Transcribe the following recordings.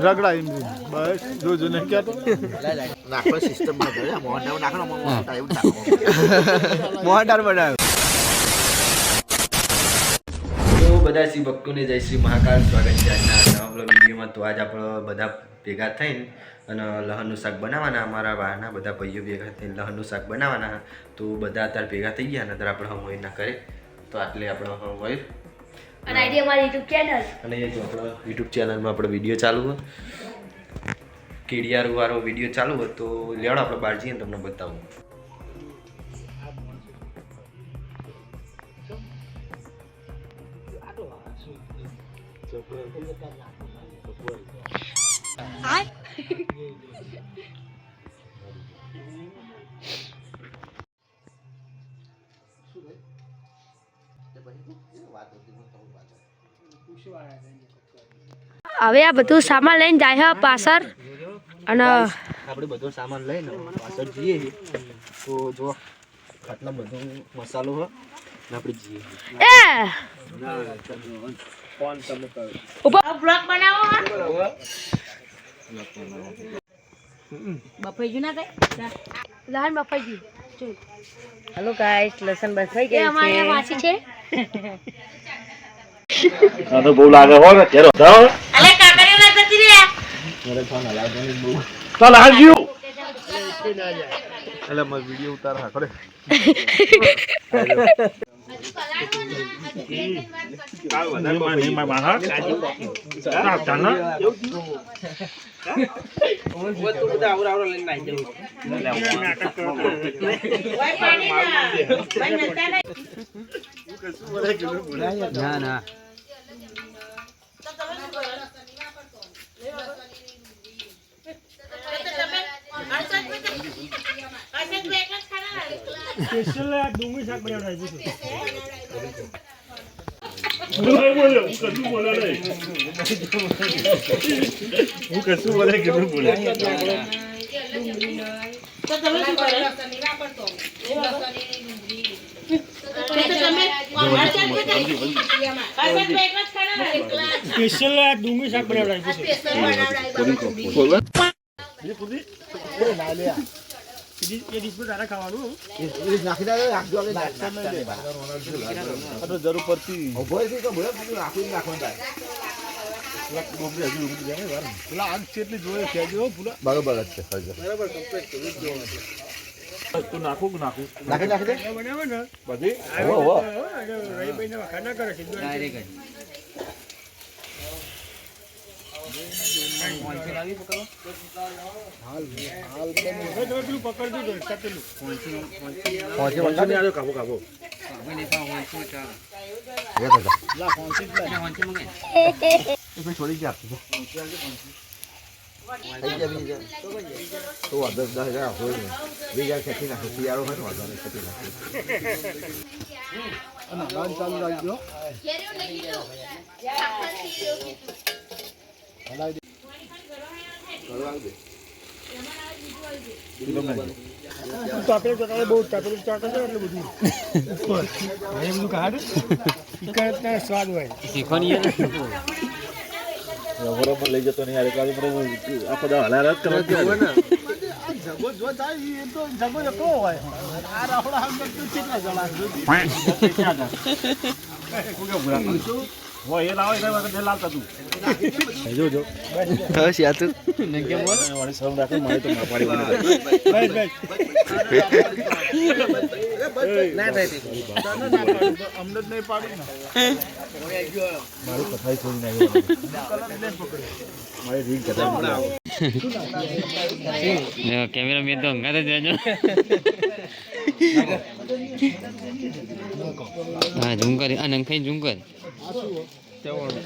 રગડા બસ જો નહીં કહેતો નાખો સિસ્ટમ બનાવ્યો મોહનદાર નાખો મોહનદાર એવું નાખો મોહનદાર બનાવ્યો. તો બધા શ્રી ભક્તોને જય શ્રી મહાકાલ. સ્વાગત છે આજના નવા બ્લોગ વિડીયોમાં. તો આજ આપણે બધા ભેગા થઈને અને લહણનું શાક બનાવવાના. અમારા બહારના બધા ભાઈઓ ભેગા થઈને લહણનું શાક બનાવવાના. તો બધા અત્યારે ભેગા થઈ ગયા ને અત્યારે આપણે હમોઈ ના કરે. તો આટલે આપણે હમોઈ અને આઈડિયા મારી યુટ્યુબ ચેનલ અને એ જો આપણો યુટ્યુબ ચેનલમાં આપણો વિડીયો ચાલુ હોય, કેડિયાર વાળો વિડીયો ચાલુ હોય. તો લેવડો આપણે બહાર જઈએ ને તમને બતાવું. હવે આ બધું સામાન લઈને જાય પાછળ અને આપણે બધો સામાન લઈને પાછળ જઈએ. તો જો આટલા બધો મસાલો હોય ને આપણે જઈએ. એ બ્લોગ બનાવો બફાઈ ના થાય લહણ બફાઈ ગયું. હેલો ગાઈસ, લસણ બફાઈ એ ગયું અમારી માસી છે. આ તો બહુ લાગે હો ને ચેરો જાઓ અલે કાકરીઓ ના જતી રે મારે ફોન હલાવતો બહુ ચાલ હાલજો એટલે મારો વિડિયો ઉતાર હા કરે ના ના ડુંગળી શાક જરૂર પડતી બરોબર જ છે. તું નાખું નાખું નાખી નાખી દે બધી છોડી ગયા તો 10,000 હોય બીજા ખેતી નાખે શિયાળો હોય ને વાંધો નહીં ખેતી નાખે ચાલુ રાખજો. સ્વાદ હોય બરોબર લઈ જતો નહીં યાર કાલે આખો દા હલાર જ કરવા જગો જો જાય એ તો જગો જતો હોય આ રાવડા અંદર તો કેટલા જણા હોય એ લાવે કઈ વખત લાવતા તું જો જો બસ યાર તું નકે મોર વાળી સૌ રાખે મારે તો પાડી બને બસ ના થાય અમને જ નહીં પાડી ને મારી કથાઈ છોડી નાખી મારી રીલ કથા કેમેરા મેં તો અંગાતે જજો. હા ઝૂમ કરી આ નંખાઈ ઝૂમ કર.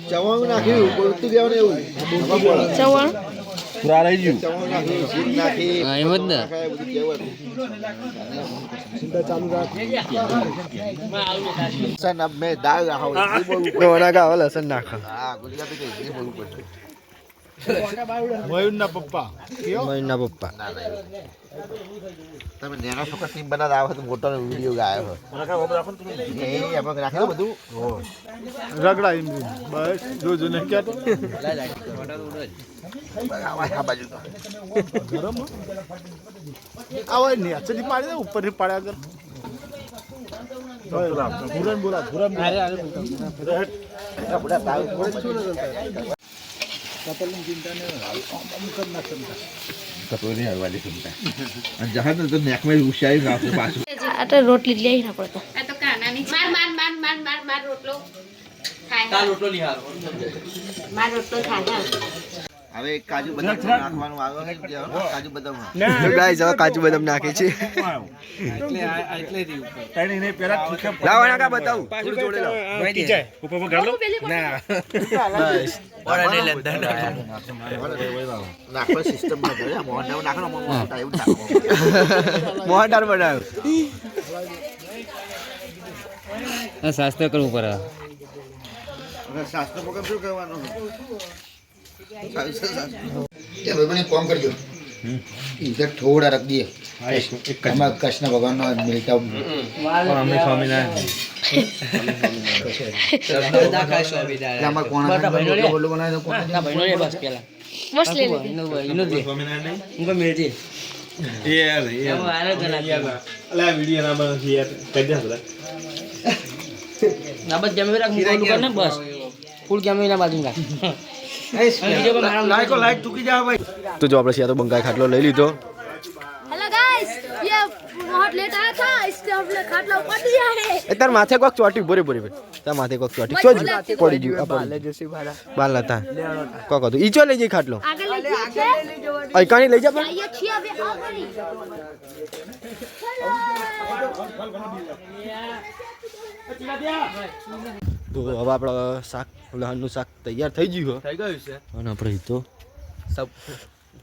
ચવાણું નાખ્યું બોલતું દેવાનું એવું ચવાણ પૂરા રહી ગયું નાખી હા એમ જ ને. બધું કહેવાનું ચાલુ રાખ મેં દાળ રાખો બોલવું લસણ નાખો હા ગુજરાતી કઈ બોલવું પડશે મયુરના પપ્પા કયો મયુરના પપ્પા તમે નેનો છોકરા ટીમ બનાવતા આવો તો મોટો વિડીયો ગાયો એ આપણે રાખેલું બધું રગડા એમ બસ જોજો ને ક્યાં તો આ બાજુ તો ગરમ આવો નીચેથી પાડી દે ઉપરથી પાડ્યા કર ધુરન બોલા ધુરન કટોરી હલવાની ક્ષમતા અને જહાજ તો નેક માં ઉશાઈ નાખો પાછું આ તો રોટલી લઈ ના પડતો આ તો કાનાની માર રોટલો ખાય માર રોટલો ખાય હવે કાજુ બદામ નાખવાનું આવે કાજુ બદામ ગાઈસ હવે કાજુ બદામ નાખે છે લાવો નાખા બતાવું થોડું જોડે લાવો નાખો સિસ્ટમ માં કરે મોહન નાખો મોહન એવું નાખો મોહનદાર બનાવ્યો શાસ્ત્ર કરવું પડે શાસ્ત્ર પ્રોગ્રામ શું કરવાનો भाई बने कॉम कर दो इधर थोड़ा रख दिए हमारा कृष्ण भगवान ने मिलता અમે સ્વામિનારાયણ हमारा कौन बोलो बनाए तो कौन બસ લઈ લીધી તો જો આપણે તો બંગાઈ ખાટલો લઈ લીધો हेलो गाइस ये बहुत लेट आया था इसलिए हमने खाटला ऊपर दिया है એ તાર માથે કોક ચોટી બોરે બોરે તાર માથે કોક ચોટી ચો પડી ગયું આ પડી બાલ હતા કોક હતું ઈ ચો લઈ જઈ ખાટલો आगे ले जाते અઈ કાણી લઈ જા પણ ये छिया बे आगरी તો હવે આપણો શાક લહણનું શાક તૈયાર થઈ ગયું થઈ ગયું છે અને આપણે ઈ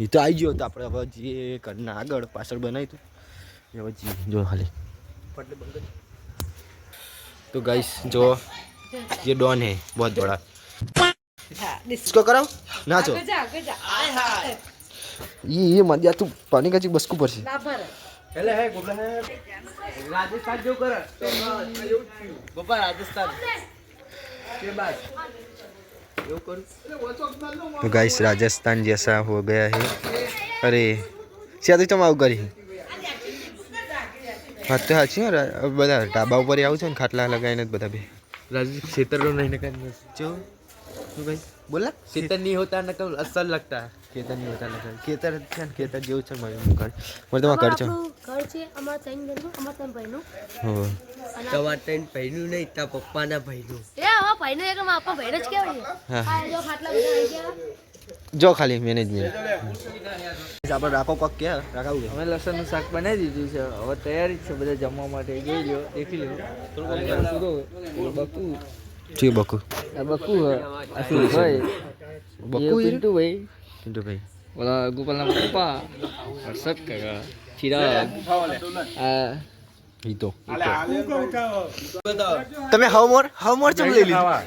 તો આવી ગયો તો આપણે હવે જે ઘરના આગળ પાછળ બનાવી તું એ હવે જો ખાલી तो गाइस जो ये डॉन है बहुत बड़ा इसको कराओ नाचो ये मत जा तू पानी का चीज बसकू पर से हेले है गोबला है राजस्थान जो कर गोपा राजस्थान के बाद तो गाइस राजस्थान जैसा हो गया है अरे सिया तो आओ करी વાત તો સાચી બધા ઢાબા ઉપર આવું છે ને ખાટલા લગાવીને બધા બે રાજુ ખેતરો નહીં ને જો શું ભાઈ બોલા ખેતર નહીં હોતા ને કમ અસર લગતા ખેતર નહીં હોતા ને ખેતર છે ને ખેતર જેવું છે મારું ઘર મારે તમારા ઘર છે ઘર છે અમારા ત્રણ ઘરનું અમારા ત્રણ ભાઈનું હો તમારા ત્રણ ભાઈનું નહીં તાર પપ્પાના ભાઈનું એ અમારા ભાઈનું એક આપણા ભાઈ જ કહેવાય હા. આ જો ખાટલા બધા આવી ગયા જો ખાલી મેનેજમેન્ટ આપણે રાખો કોક કે રાખાવું અમે લસણનું શાક બનાવી દીધું છે હવે તૈયારી જ છે બધા જમવા માટે જોઈ લો દેખી લો બકુ છે બકુ આ બકુ આ શું ભાઈ બકુ એ પિન્ટુ ભાઈ પિન્ટુ ભાઈ ઓલા ગોપાલના પપ્પા હર્ષદ કાકા ચિરાગ આ ઈ તો તમે હાઉમોર ચમ લઈ લીધું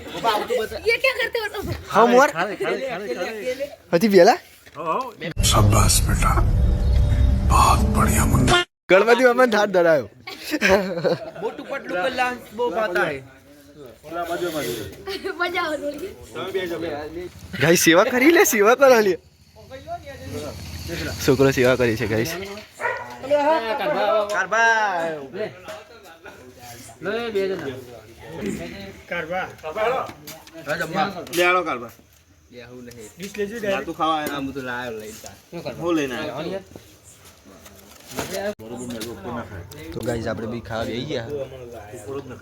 ये क्या करते हो तुम હાઉમોર હતી બેલા शाबाश बेटा बहुत बढ़िया मुन्ना ગણપતિ બાપા ઠાઠ ધરાયો મોટું પટલું પેલા બહુ ખાતા હે मजा आ रही ગાઈસ સેવા કરી લે સેવા કરો લે છોકરો સેવા કરી છે ગાઈસ તો ગાઈસ આપણે બી ખાવા બેસી ગયા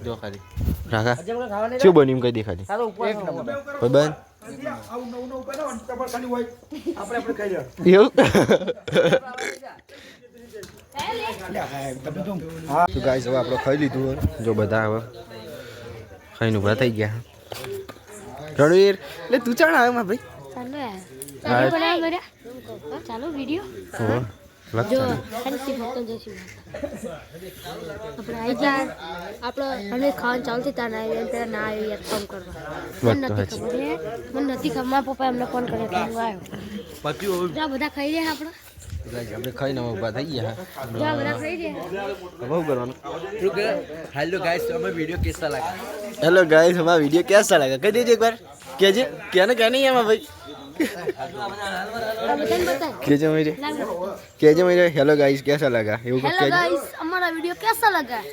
જો ખાલી રાખા શું બન્યું એમ કઈ દે ખાલી ભાઈ બન એવું તો ગાઈસ હવે આપણે ખાઈ લીધું જો બધા હવે ખાઈને ઉભા થઈ ગયા રણવીર એટલે તું ચાણ આવે માં ભાઈ ચાલો यार चालू बना मेरा चालू वीडियो हो જો ફેન્સી ભક્તો જઈશું આપણે આવી જાય આપણે અને ખાવાનું ચાલુ થઈ ત્યાં ના આવી પેલા ના આવી યાર ફોન કરવા મને નથી ખબર મને નથી ખબર મારા પપ્પા એમને ફોન કર્યો ફોન આવ્યો જા બધા ખાઈ રહ્યા આપણે આપણે ખાઈને ઊભા થઈ ગયા જા બધા ખાઈ રહ્યા બહુ કરવાનું हेलो गाइस तो हमें वीडियो कैसा लगा हेलो गाइस हमारा वीडियो कैसा लगा कह दीजिए एक बार कीजिए क्या ना क्या नहीं है भाई બધાને બતાય कीजिए मेरे हेलो गाइस कैसा लगा ये હેલો ગાઈસ અમારા વિડિયો કેસા લગા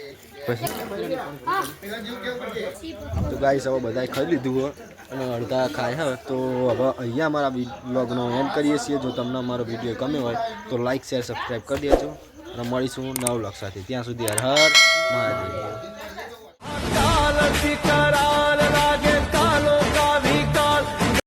તો ગાઈસ હવે બધાએ ખાઈ લીધું હોય અને અડધા ખાય હવે તો હવે અહીંયા અમારા બ્લોગનો એન્ડ કરીએ છીએ જો તમને અમારો વિડીયો ગમ્યો હોય તો લાઈક શેર સબસ્ક્રાઈબ કરી દેજો અને મળીશું નવ બ્લોગ સાથે ત્યાં સુધી હર હર મહાદેવ